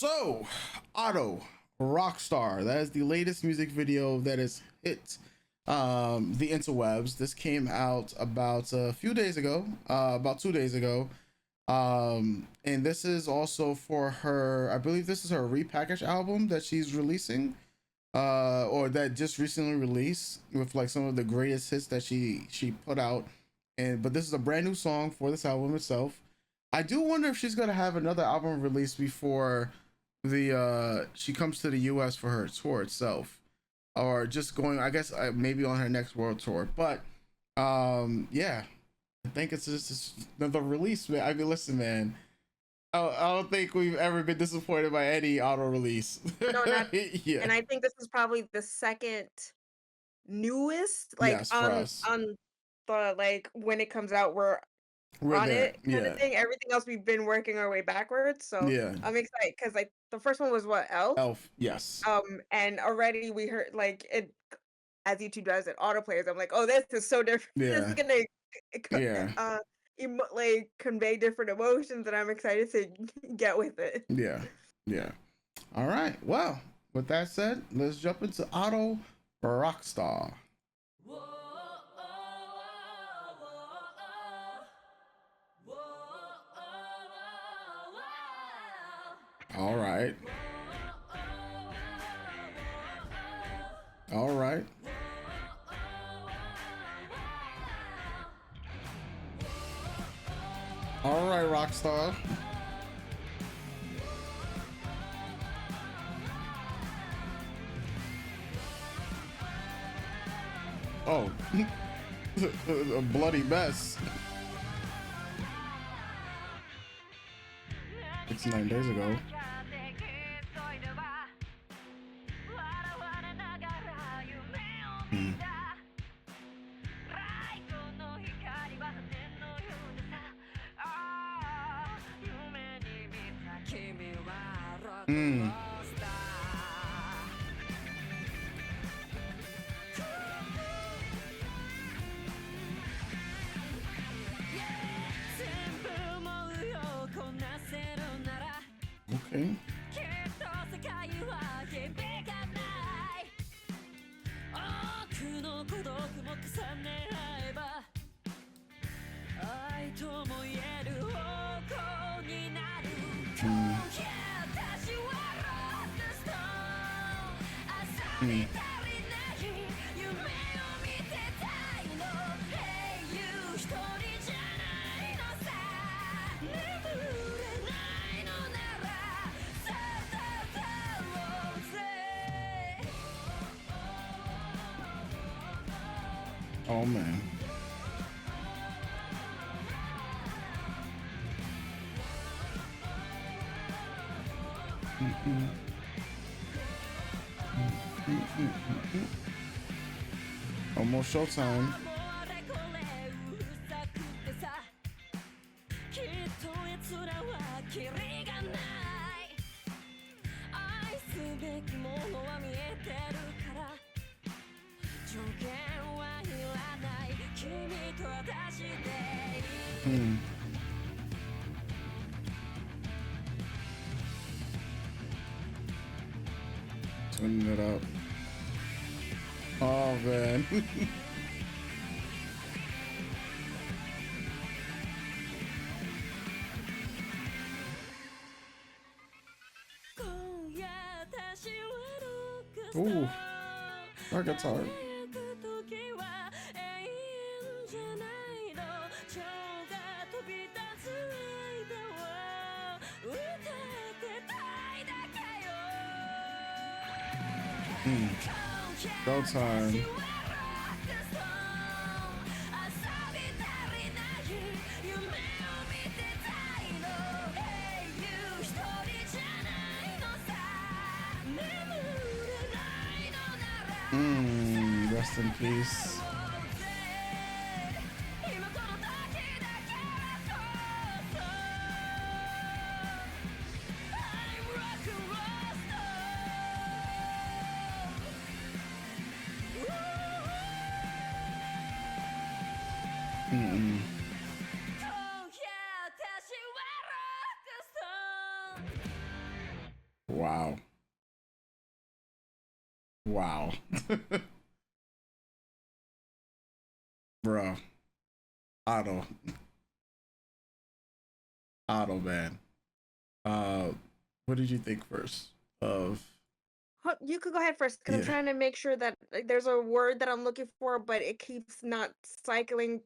So, Otto, Rockstar. That is the latest music video that has hit the interwebs. This came out about a few days ago, about 2 days ago. And this is also for her, I believe this is her repackaged album that she's releasing, or that just recently released, with like some of the greatest hits that she put out. But this is a brand new song for this album itself. I do wonder if she's gonna have another album released before the she comes to the US for her tour itself, or just going, I guess, maybe on her next world tour. But yeah, I think it's just another release, man. I mean, listen, man, I don't think we've ever been disappointed by any auto release. No, not Yeah. and I think this is probably the second newest, like, Yes, for us. on the, like, when it comes out, we're We're on there. it kinda Yeah. thing. Everything else, we've been working our way backwards, so Yeah. I'm excited because, like, the first one was what, Elf? Elf. Yes. And already we heard, like, it as YouTube does it, autoplays, I'm like, "Oh, this is so different. This is Yeah. gonna Yeah. like, convey different emotions, and I'm excited to get with it." Yeah. Yeah. All right. Well, with that said, let's jump into Auto Rockstar. All right. All right. All right, Rockstar. Oh, a bloody mess. It's 9 days ago. Hmm. Hmm. Okay. Hmm. Hmm. Oh man. Mm-mm. Mm-mm. Almost showtime. Hmm. Turning it up. Oh man. Ooh, that guitar. Go time. Rest in peace. Wow. Wow. Bro. Otto. Otto, man. Uh, what did you think first of? You could go ahead first because I'm Yeah, trying to make sure that like, there's a word that I'm looking for, but it keeps not cycling.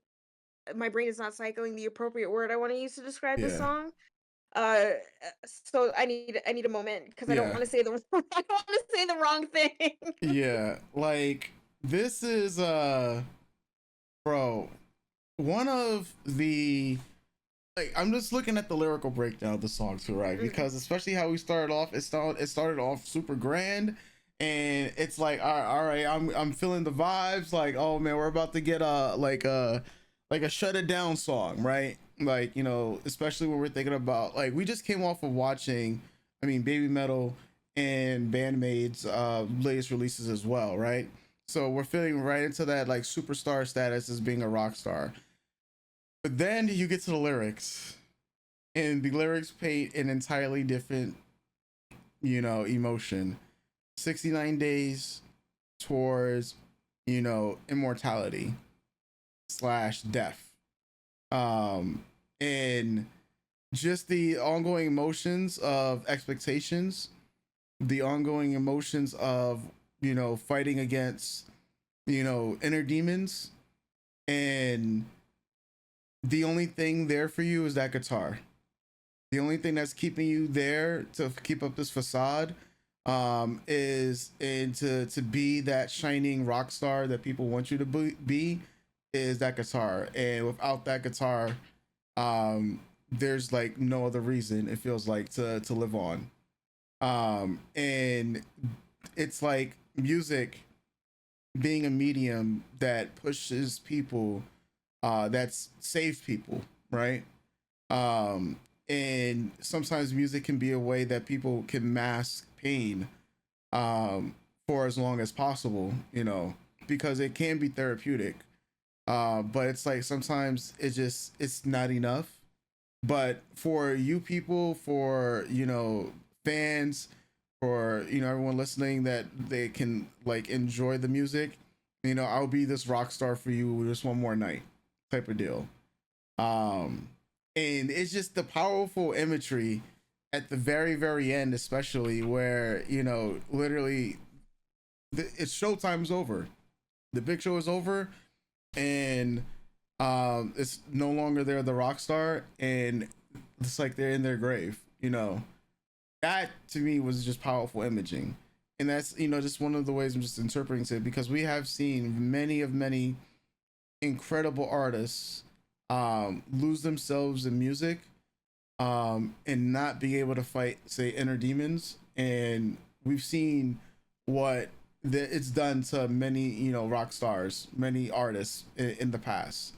My brain is not cycling the appropriate word I want to use to describe the yeah, song. Uh, so I need a moment because I don't yeah, want to say the I don't want to say the wrong thing. yeah. Like this is bro, one of the like I'm just looking at the lyrical breakdown of the song too, right? Mm, Because especially how we started off, it started off super grand, and it's like all right, I'm feeling the vibes. Like oh man, we're about to get a shut it down song, right? Like especially when we're thinking about like we just came off of watching, I mean, Baby Metal and Bandmaid's latest releases as well, right? So we're feeling right into that like superstar status as being a rock star. But then you get to the lyrics, and the lyrics paint an entirely different, emotion. 69 days towards, immortality slash death. And just the ongoing emotions of expectations, the ongoing emotions of, fighting against, inner demons. And the only thing there for you is that guitar. The only thing that's keeping you there to keep up this facade is and to be that shining rock star that people want you to be is that guitar. And without that guitar, there's like no other reason it feels like to live on. And it's like music being a medium that pushes people, that's saves people, right? um and sometimes music can be a way that people can mask pain um for as long as possible, because it can be therapeutic, but it's like sometimes it's not enough. But for you people, for fans, for everyone listening, that they can like enjoy the music, I'll be this rock star for you just one more night type of deal. um and it's just the powerful imagery at the very end, especially where literally it's showtime's over, the big show is over, and it's no longer they're the rock star, and it's like they're in their grave. That to me was just powerful imaging. And that's just one of the ways I'm just interpreting it, because we have seen many incredible artists lose themselves in music, and not be able to fight, say, inner demons. And we've seen what it's done to many, rock stars, many artists in the past.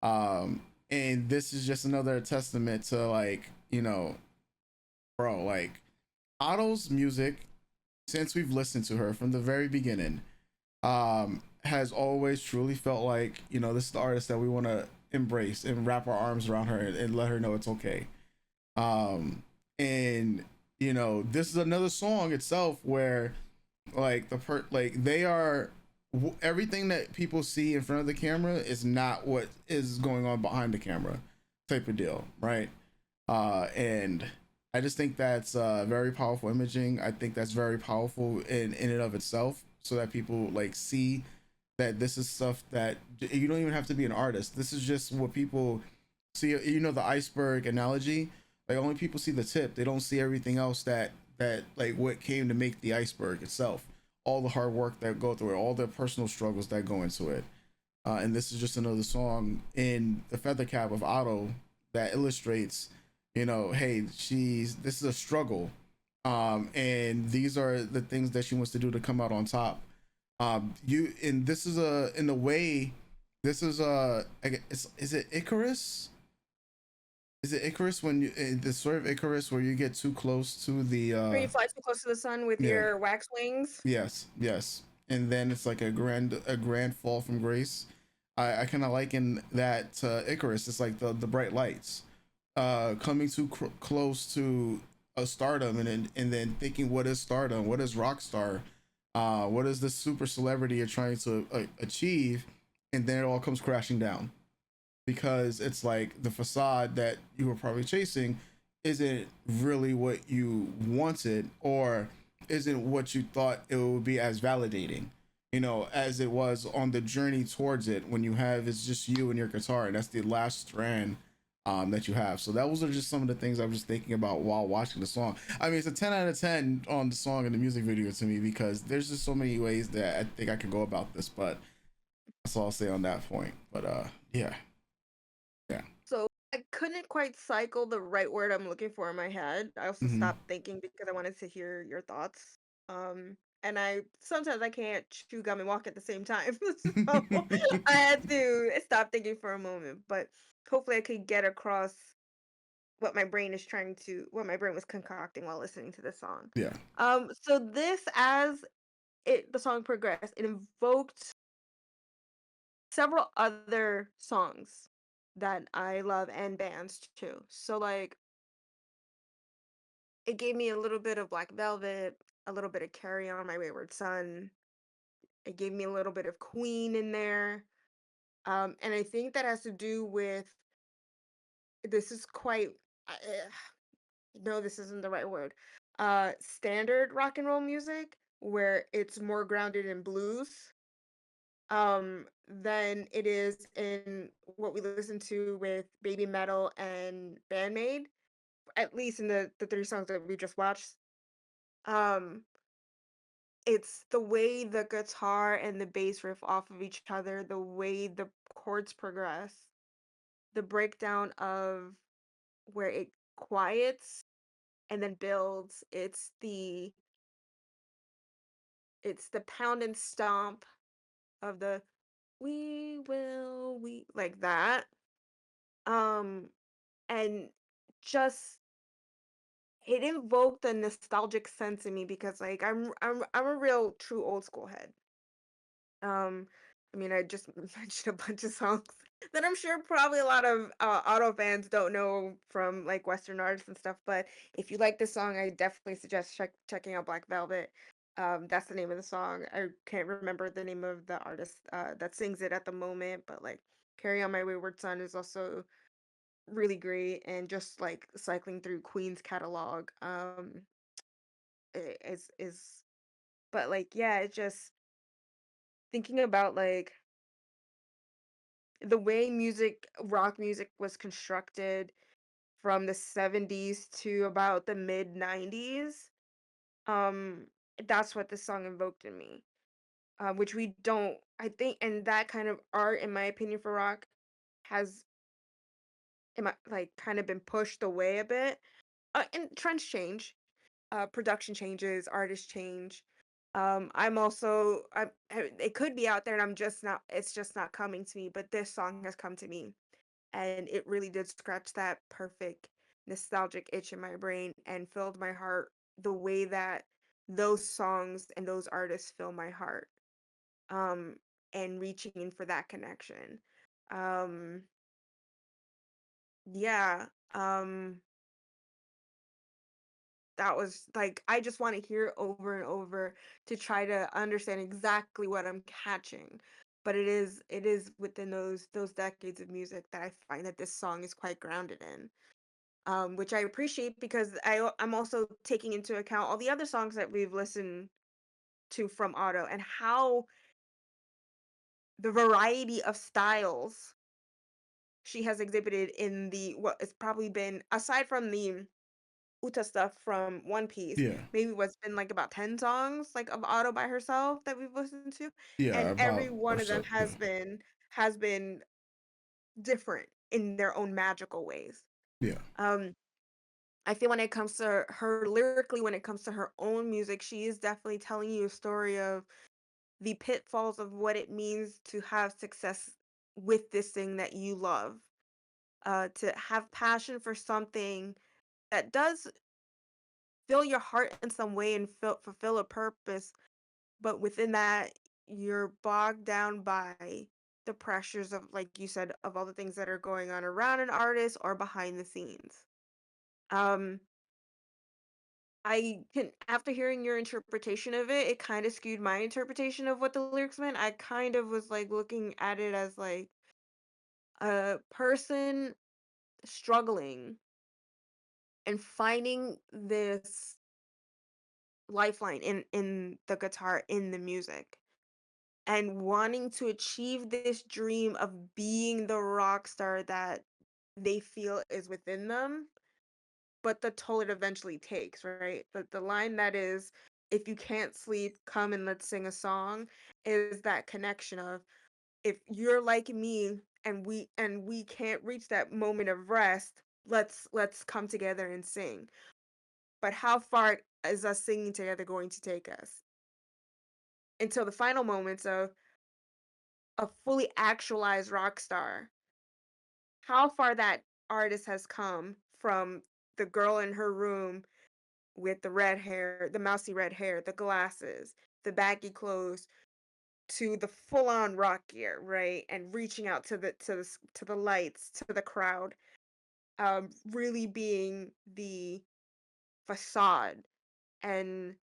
And this is just another testament to like, bro, like Otto's music, since we've listened to her from the very beginning, has always truly felt like, this is the artist that we want to embrace and wrap our arms around her and let her know it's okay. And this is another song itself where like like they are everything that people see in front of the camera is not what is going on behind the camera type of deal, right? And I just think that's very powerful imaging. I think that's very powerful in and of itself, so that people like see that this is stuff that you don't even have to be an artist. This is just what people see. The iceberg analogy. Like only people see the tip. They don't see everything else that like what came to make the iceberg itself. All the hard work that go through it, all the personal struggles that go into it. And this is just another song in the feather cap of Otto that illustrates, hey, this is a struggle, and these are the things that she wants to do to come out on top. You and this is a in a way, this is is it Icarus? Is it Icarus when you the sort of Icarus where you get too close to the Where you fly too close to the sun with yeah, your wax wings. yes, and then it's like a grand fall from grace. I kind of liken that to Icarus. It's like the bright lights coming too close to stardom, and then thinking, what is stardom, what is Rockstar, what is this super celebrity you're trying to achieve, and then it all comes crashing down because it's like the facade that you were probably chasing isn't really what you wanted, or isn't what you thought it would be as validating, as it was on the journey towards it, when you have it's just you and your guitar, and that's the last strand that you have. So that was just some of the things I was just thinking about while watching the song. I mean, it's a 10 out of 10 on the song and the music video to me, because there's just so many ways that I think I could go about this, but that's all I'll say on that point. But yeah, yeah. So I couldn't quite cycle the right word I'm looking for in my head. I also Hmm. stopped thinking because I wanted to hear your thoughts. And I sometimes I can't chew gum and walk at the same time. So I had to stop thinking for a moment. But hopefully I could get across what my brain was concocting while listening to this song. Yeah. So this as the song progressed, it invoked several other songs that I love and bands too. So like it gave me a little bit of Black Velvet, a little bit of Carry On My Wayward Son. It gave me a little bit of Queen in there. And I think that has to do with this is quite no, this isn't the right word. Standard rock and roll music where it's more grounded in blues than it is in what we listen to with Baby Metal and Bandmade, at least in the three songs that we just watched. Um, it's the way the guitar and the bass riff off of each other, the way the chords progress, the breakdown of where it quiets and then builds. It's the pound and stomp of the we like that. Um and just it invoked a nostalgic sense in me because like I'm a real true old school head. Um, I mean, I just mentioned a bunch of songs that I'm sure probably a lot of auto fans don't know from like Western artists and stuff. But if you like this song, I definitely suggest checking out Black Velvet. That's the name of the song. I can't remember the name of the artist that sings it at the moment, but like Carry On My Wayward Son is also really great. And just like cycling through Queen's catalog, is but like yeah, it's just thinking about like the way rock music was constructed from the 70s to about the mid 90s. um that's what this song invoked in me, which we don't I think, and that kind of art in my opinion for rock has in my like kind of been pushed away a bit. And trends change, production changes, artists change. I'm also it could be out there and it's just not coming to me, but this song has come to me, and it really did scratch that perfect nostalgic itch in my brain and filled my heart the way that those songs and those artists fill my heart. um and reaching in for that connection. um yeah. That was like I just want to hear it over and over to try to understand exactly what I'm catching. But it is within those decades of music that I find that this song is quite grounded in. Which I appreciate because I'm also taking into account all the other songs that we've listened to from Otto and how the variety of styles she has exhibited in the what it's probably been aside from the Uta stuff from One Piece, Yeah. maybe what's been like about 10 songs like of Otto by herself that we've listened to, Yeah. and About every one or of them so. Yeah. has been different in their own magical ways. Yeah. Um I feel when it comes to her lyrically, when it comes to her own music, she is definitely telling you a story of the pitfalls of what it means to have success with this thing that you love. To have passion for something that does fill your heart in some way and fulfill a purpose, but within that, you're bogged down by the pressures of, like you said, of all the things that are going on around an artist or behind the scenes. Um, I can, after hearing your interpretation of it, it kind of skewed my interpretation of what the lyrics meant. I kind of was like looking at it as like a person struggling and finding this lifeline in the guitar, in the music, and wanting to achieve this dream of being the rock star that they feel is within them, but the toll it eventually takes, right? The line that is, if you can't sleep, come and let's sing a song, is that connection of, if you're like me and we can't reach that moment of rest, let's come together and sing. But how far is us singing together going to take us? Until the final moments of a fully actualized rock star. How far that artist has come from the girl in her room with the red hair, the mousy red hair, the glasses, the baggy clothes, to the full-on rock gear, right? And reaching out to to the lights, to the crowd, really being the facade and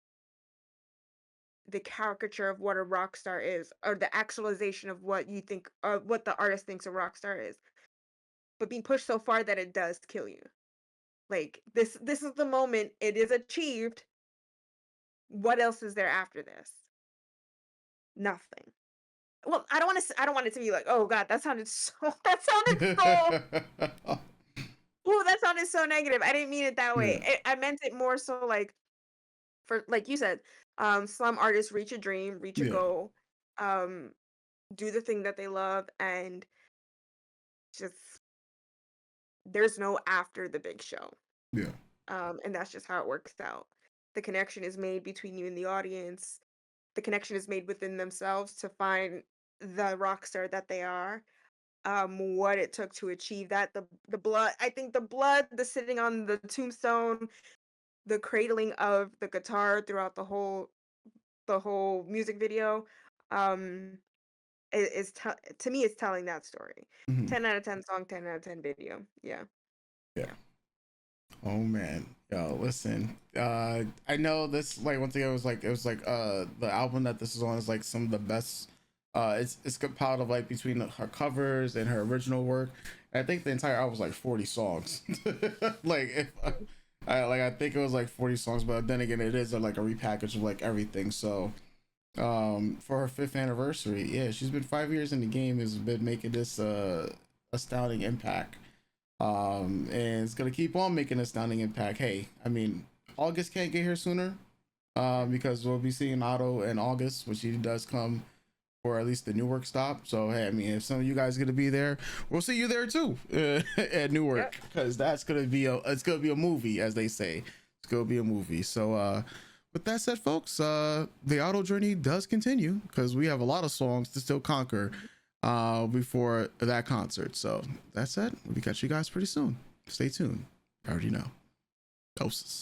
the caricature of what a rock star is, or the actualization of what you think, what the artist thinks a rock star is, but being pushed so far that it does kill you. Like, this is the moment, it is achieved. What else is there after this? Nothing. Well, I don't want it to be like, "Oh god, that sounded so that sounded so ooh, that sounded so negative." I didn't mean it that way. Yeah, I meant it more so like, for like you said, some artists reach a dream, reach a yeah, goal, um, do the thing that they love, and just there's no after the big show. yeah, And that's just how it works out. The connection is made between you and the audience. The connection is made within themselves to find the rock star that they are. What it took to achieve that, the blood, I think the blood, the sitting on the tombstone, the cradling of the guitar throughout the whole music video, um, to me, it's telling that story. mhm, 10 out of 10 song, 10 out of 10 video. Yeah. yeah. Yeah. Oh man, yo, listen. I know this. Like once again, it was like the album that this is on is like some of the best. It's compiled of like between her covers and her original work. And I think the entire album was like 40 songs. Like if I think it was like 40 songs, but then again, it is like a repackage of like everything. So for her fifth anniversary, yeah, she's been 5 years in the game, has been making this astounding impact, and it's gonna keep on making a astounding impact. Hey, I mean, August can't get here sooner, because we'll be seeing Otto in August, which he does come for at least the Newark stop. So hey, I mean, if some of you guys are gonna be there, we'll see you there too, at Newark, Yep. because that's gonna be a movie, as they say. It's gonna be a movie. So with that said, folks, the Otto journey does continue because we have a lot of songs to still conquer before that concert. So that's it. We'll catch you guys pretty soon. Stay tuned. I already know. Doses.